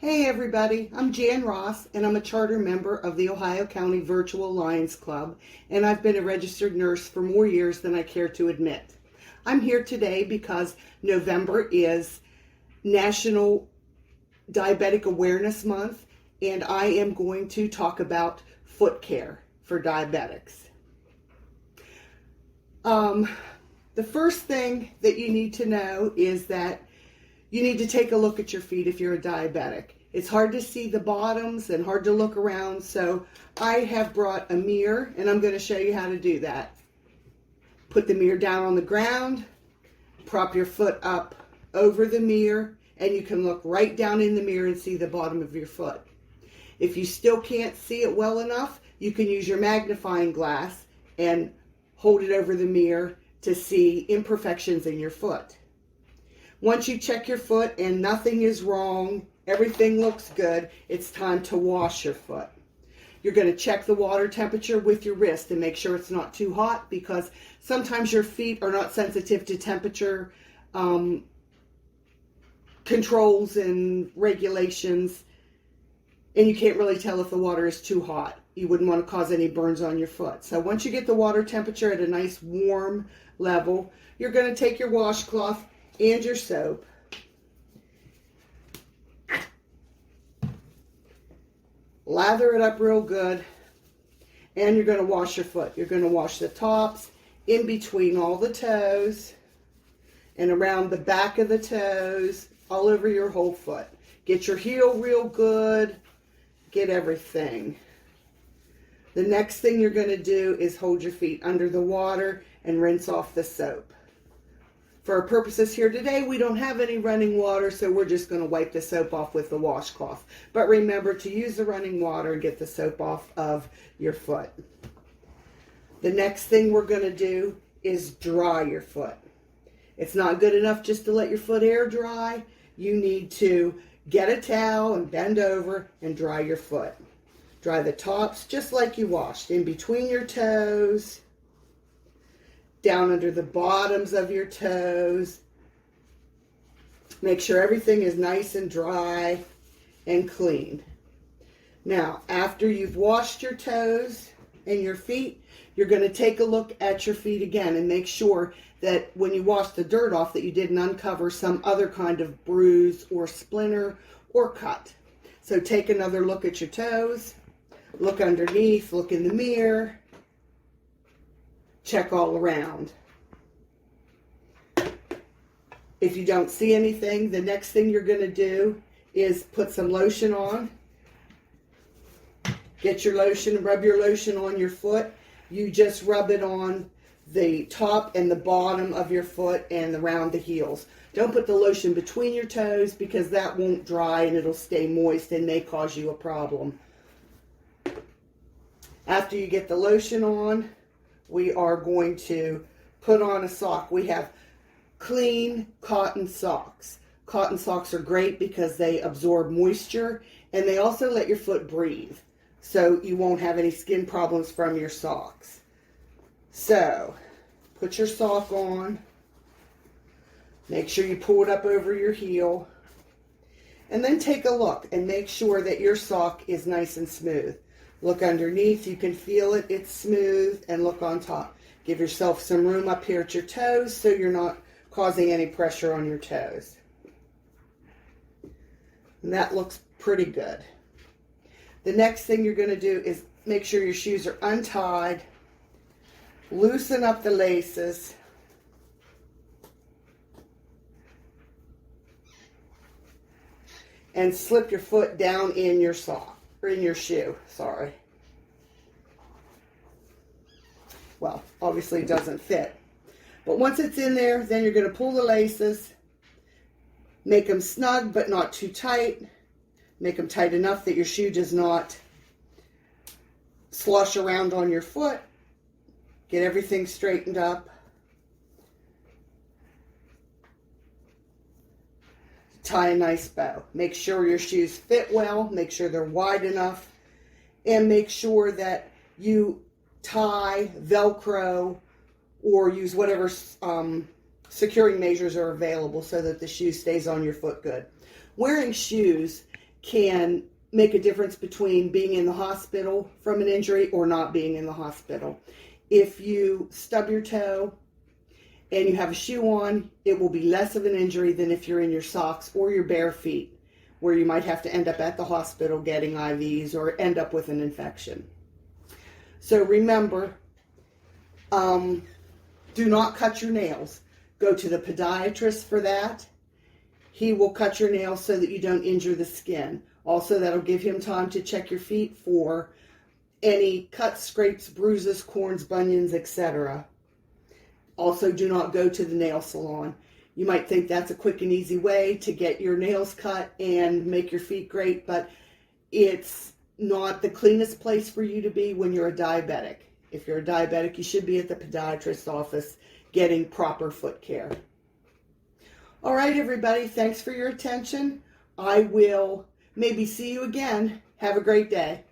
Hey everybody, I'm Jan Ross and I'm a charter member of the Ohio County Virtual Lions Club, and I've been a registered nurse for more years than I care to admit. I'm here today because November is National Diabetic Awareness Month, and I am going to talk about foot care for diabetics. The first thing that you need to know is that you need to take a look at your feet if you're a diabetic. It's hard to see the bottoms and hard to look around, so I have brought a mirror and I'm going to show you how to do that. Put the mirror down on the ground, prop your foot up over the mirror, and you can look right down in the mirror and see the bottom of your foot. If you still can't see it well enough, you can use your magnifying glass and hold it over the mirror to see imperfections in your foot. Once you check your foot and nothing is wrong, everything looks good, it's time to wash your foot. You're going to check the water temperature with your wrist and make sure it's not too hot, because sometimes your feet are not sensitive to temperature controls and regulations, and you can't really tell if the water is too hot. You wouldn't want to cause any burns on your foot. So once you get the water temperature at a nice warm level, you're going to take your washcloth and your soap, lather it up real good, and you're going to wash your foot. You're going to wash the tops, in between all the toes, and around the back of the toes, all over your whole foot. Get your heel real good, get everything. The next thing you're going to do is hold your feet under the water and rinse off the soap. For our purposes here today, we don't have any running water, so we're just going to wipe the soap off with the washcloth. But remember to use the running water and get the soap off of your foot. The next thing we're going to do is dry your foot. It's not good enough just to let your foot air dry. You need to get a towel and bend over and dry your foot. Dry the tops just like you washed, in between your toes, down under the bottoms of your toes. Make sure everything is nice and dry and clean. Now, after you've washed your toes and your feet, you're going to take a look at your feet again and make sure that when you wash the dirt off that you didn't uncover some other kind of bruise or splinter or cut. So take another look at your toes, look underneath, look in the mirror, check all around. If you don't see anything, the next thing you're going to do is put some lotion on. Get your lotion, rub your lotion on your foot. You just rub it on the top and the bottom of your foot and around the heels. Don't put the lotion between your toes, because that won't dry and it'll stay moist and may cause you a problem. After you get the lotion on, we are going to put on a sock. We have clean cotton socks. Cotton socks are great because they absorb moisture and they also let your foot breathe, so you won't have any skin problems from your socks. So, put your sock on. Make sure you pull it up over your heel. And then take a look and make sure that your sock is nice and smooth. Look underneath, you can feel it, it's smooth, and look on top. Give yourself some room up here at your toes so you're not causing any pressure on your toes. And that looks pretty good. The next thing you're going to do is make sure your shoes are untied, loosen up the laces, and slip your foot down in your sock. In your shoe, sorry. Well, obviously it doesn't fit. But once it's in there, then you're going to pull the laces, make them snug but not too tight. Make them tight enough that your shoe does not slosh around on your foot. Get everything straightened up. Tie a nice bow. Make sure your shoes fit well, make sure they're wide enough, and make sure that you tie, Velcro, or use whatever securing measures are available so that the shoe stays on your foot good. Wearing shoes can make a difference between being in the hospital from an injury or not being in the hospital. If you stub your toe and you have a shoe on, it will be less of an injury than if you're in your socks or your bare feet, where you might have to end up at the hospital getting IVs or end up with an infection. So remember, do not cut your nails. Go to the podiatrist for that. He will cut your nails so that you don't injure the skin. Also, that'll give him time to check your feet for any cuts, scrapes, bruises, corns, bunions, etc. Also, do not go to the nail salon. You might think that's a quick and easy way to get your nails cut and make your feet great, but it's not the cleanest place for you to be when you're a diabetic. If you're a diabetic, you should be at the podiatrist's office getting proper foot care. All right, everybody, thanks for your attention. I will maybe see you again. Have a great day.